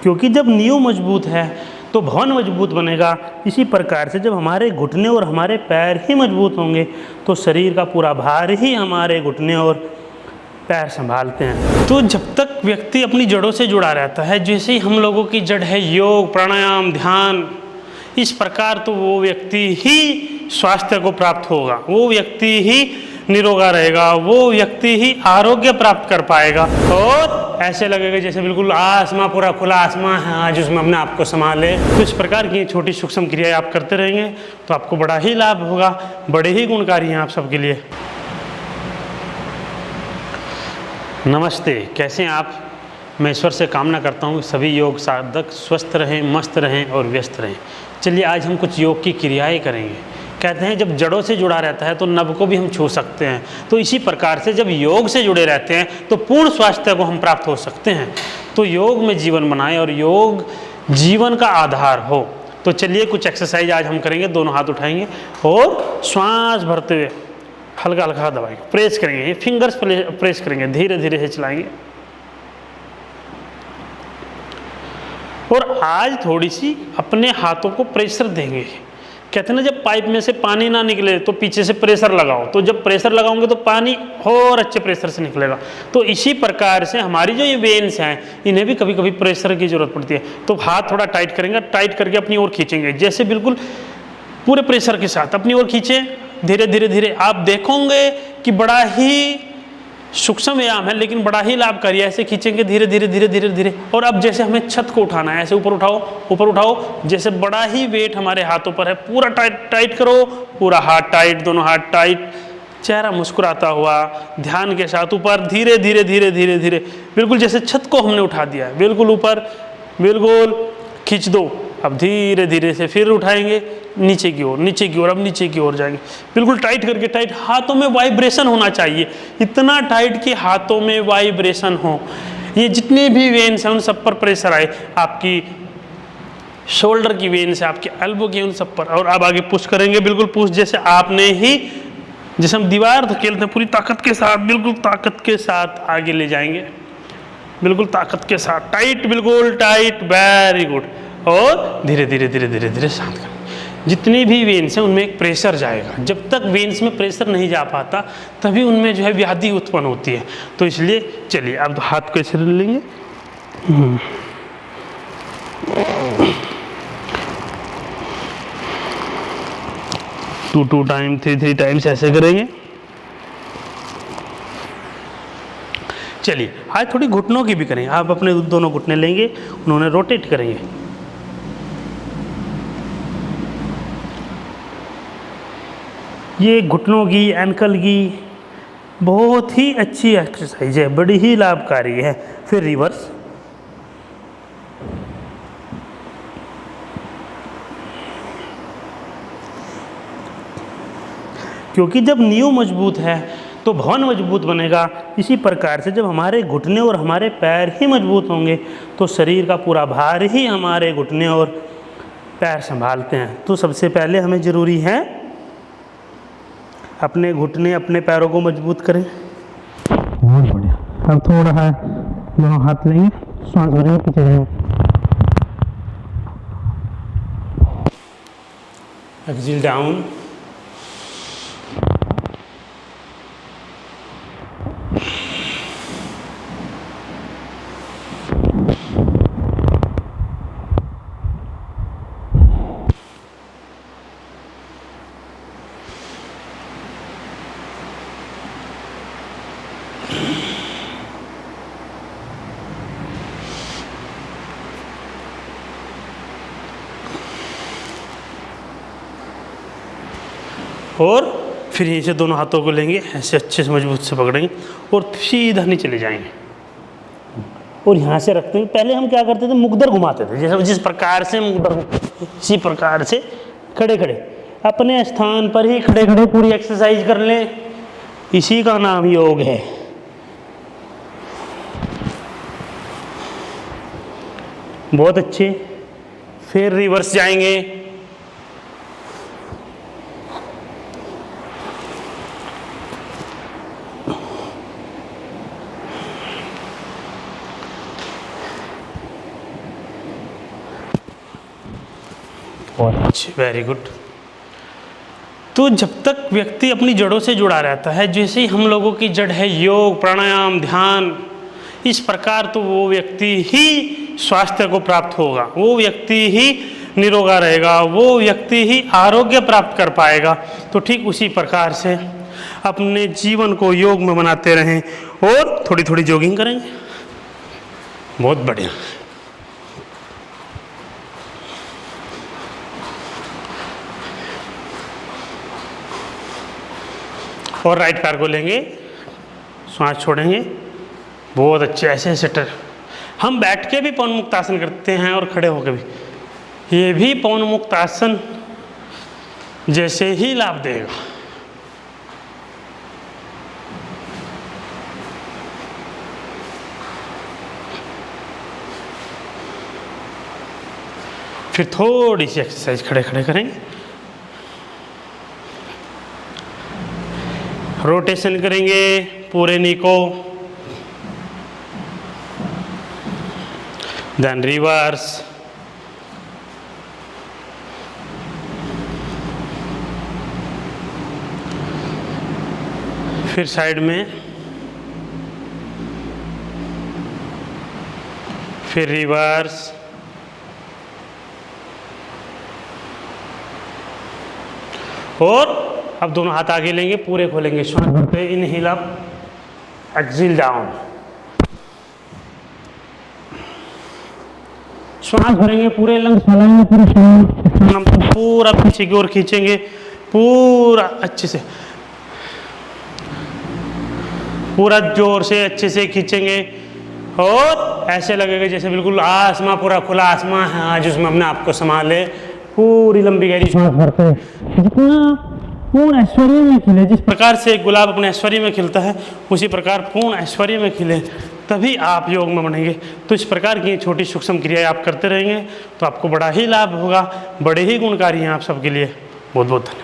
क्योंकि जब नींव मजबूत है तो भवन मजबूत बनेगा। इसी प्रकार से जब हमारे घुटने और हमारे पैर ही मजबूत होंगे तो शरीर का पूरा भार ही हमारे घुटने और पैर संभालते हैं। तो जब तक व्यक्ति अपनी जड़ों से जुड़ा रहता है, जैसे ही हम लोगों की जड़ है योग, प्राणायाम, ध्यान, इस प्रकार, तो वो व्यक्ति ही स्वास्थ्य को प्राप्त होगा, वो व्यक्ति ही निरोगा रहेगा, वो व्यक्ति ही आरोग्य प्राप्त कर पाएगा। और ऐसे लगेगा जैसे बिल्कुल आसमां, पूरा खुला आसमां है आज, उसमें अपने आप को संभाले। तो इस प्रकार की छोटी सूक्ष्म क्रियाएं आप करते रहेंगे तो आपको बड़ा ही लाभ होगा, बड़े ही गुणकारी हैं आप सबके लिए। नमस्ते, कैसे हैं आप? मैं ईश्वर से कामना करता हूँ सभी योग साधक स्वस्थ रहें, मस्त रहें और व्यस्त रहें। चलिए आज हम कुछ योग की क्रियाएं करेंगे। कहते हैं जब जड़ों से जुड़ा रहता है तो नभ को भी हम छू सकते हैं, तो इसी प्रकार से जब योग से जुड़े रहते हैं तो पूर्ण स्वास्थ्य को हम प्राप्त हो सकते हैं। तो योग में जीवन बनाएं और योग जीवन का आधार हो। तो चलिए कुछ एक्सरसाइज आज हम करेंगे। दोनों हाथ उठाएंगे और श्वास भरते हुए हल्का हल्का दबाएंगे, प्रेस करेंगे, ये फिंगर्स प्रेस करेंगे, धीरे धीरे से चलाएंगे। और आज थोड़ी सी अपने हाथों को प्रेशर देंगे। कहते हैं ना जब पाइप में से पानी ना निकले तो पीछे से प्रेशर लगाओ, तो जब प्रेशर लगाओगे तो पानी और अच्छे प्रेशर से निकलेगा। तो इसी प्रकार से हमारी जो ये वेन्स हैं इन्हें भी कभी कभी प्रेशर की जरूरत पड़ती है। तो हाथ थोड़ा टाइट करेंगे, टाइट करके अपनी ओर खींचेंगे, जैसे बिल्कुल पूरे प्रेशर के साथ अपनी ओर खींचे। धीरे धीरे धीरे आप देखोगे कि बड़ा ही सूक्ष्म व्यायाम है लेकिन बड़ा ही लाभकारी है। ऐसे खींचेंगे धीरे धीरे धीरे धीरे धीरे। और अब जैसे हमें छत को उठाना है, ऐसे ऊपर उठाओ, ऊपर उठाओ, जैसे बड़ा ही वेट हमारे हाथों पर है, पूरा टाइट टाइट करो, पूरा हाथ टाइट, दोनों हाथ टाइट, चेहरा मुस्कुराता हुआ, ध्यान के साथ ऊपर धीरे धीरे धीरे धीरे धीरे, बिल्कुल जैसे छत को हमने उठा दिया है, बिल्कुल ऊपर, बिल्कुल खींच दो। अब धीरे धीरे से फिर उठाएंगे नीचे की ओर, नीचे की ओर, अब नीचे की ओर जाएंगे, बिल्कुल टाइट करके। टाइट, हाथों में वाइब्रेशन होना चाहिए, इतना टाइट कि हाथों में वाइब्रेशन हो। ये जितने भी वेन्स हैं उन सब पर प्रेशर आए, आपकी शोल्डर की वेन्स है, आपके एल्बो की, उन सब पर। और अब आगे पुश करेंगे, बिल्कुल पुश, जैसे आपने ही, जैसे हम दीवार धकेलते हैं, पूरी ताकत के साथ, बिल्कुल ताकत के साथ आगे ले जाएंगे, बिल्कुल ताकत के साथ, टाइट, बिल्कुल टाइट, वेरी गुड। और धीरे धीरे धीरे धीरे धीरे शांत करें। जितनी भी वेन्स हैं उनमें एक प्रेशर जाएगा। जब तक वेन्स में प्रेशर नहीं जा पाता तभी उनमें जो है व्याधि उत्पन्न होती है। तो इसलिए चलिए अब हाथ को ऐसे लेंगे, 2 टाइम 3 टाइम्स ऐसे करेंगे। चलिए आज थोड़ी घुटनों की भी करेंगे। आप अपने दोनों घुटने लेंगे, उन्होंने रोटेट करेंगे। ये घुटनों की, एंकल की बहुत ही अच्छी एक्सरसाइज है, बड़ी ही लाभकारी है। फिर रिवर्स, क्योंकि जब नींव मजबूत है तो भवन मजबूत बनेगा। इसी प्रकार से जब हमारे घुटने और हमारे पैर ही मजबूत होंगे तो शरीर का पूरा भार ही हमारे घुटने और पैर संभालते हैं। तो सबसे पहले हमें ज़रूरी है अपने घुटने, अपने पैरों को मजबूत करें। बहुत बढ़िया। अब थोड़ा है, दोनों हाथ लेंगे, श्वास भरेंगे, पीछे जाएंगे, एक्सेल डाउन, और फिर यहीं से दोनों हाथों को लेंगे, ऐसे अच्छे से मजबूत से पकड़ेंगे और सीधा नीचे ले जाएंगे। और यहाँ से रखते हैं। पहले हम क्या करते थे, मुकदर घुमाते थे, जैसे जिस प्रकार से मुकदर, इसी प्रकार से खड़े खड़े अपने स्थान पर ही खड़े खड़े पूरी एक्सरसाइज कर लें। इसी का नाम योग है। बहुत अच्छे। फिर रिवर्स जाएंगे, बहुत अच्छे, वेरी गुड। तो जब तक व्यक्ति अपनी जड़ों से जुड़ा रहता है, जैसे ही हम लोगों की जड़ है योग, प्राणायाम, ध्यान, इस प्रकार, तो वो व्यक्ति ही स्वास्थ्य को प्राप्त होगा, वो व्यक्ति ही निरोगा रहेगा, वो व्यक्ति ही आरोग्य प्राप्त कर पाएगा। तो ठीक उसी प्रकार से अपने जीवन को योग में बनाते रहें और थोड़ी थोड़ी जॉगिंग करेंगे। बहुत बढ़िया। और राइट पैर को लेंगे, श्वास छोड़ेंगे, बहुत अच्छे। ऐसे सेटर हम बैठ के भी पवन मुक्त आसन करते हैं और खड़े होकर भी, ये भी पवन मुक्त आसन जैसे ही लाभ देगा। फिर थोड़ी सी एक्सरसाइज खड़े खड़े करेंगे, रोटेशन करेंगे पूरे नी को, देन रिवर्स, फिर साइड में, फिर रिवर्स, और अब दोनों हाथ आगे लेंगे, पूरे खोलेंगे, श्वास भरते, इनहेल अप, एक्सहेल डाउन। श्वास भरेंगे, पूरे लंग्स फैलाएंगे, पूरा पीछे की ओर खींचेंगे, पूरा अच्छे से, पूरा जोर से अच्छे से खींचेंगे, और ऐसे लगेगा जैसे बिल्कुल आसमां, पूरा खुला आसमां है आज, उसमें अपने आप को संभाले, पूरी लंबी गहरी श्वास भरते हैं, जितना पूर्ण ऐश्वर्य में खिले। जिस प्रकार से एक गुलाब अपने ऐश्वर्य में खिलता है, उसी प्रकार पूर्ण ऐश्वर्य में खिले, तभी आप योग में बनेंगे। तो इस प्रकार की छोटी सूक्ष्म क्रियाएं आप करते रहेंगे तो आपको बड़ा ही लाभ होगा, बड़े ही गुणकारी हैं आप सबके लिए। बहुत बहुत धन्यवाद।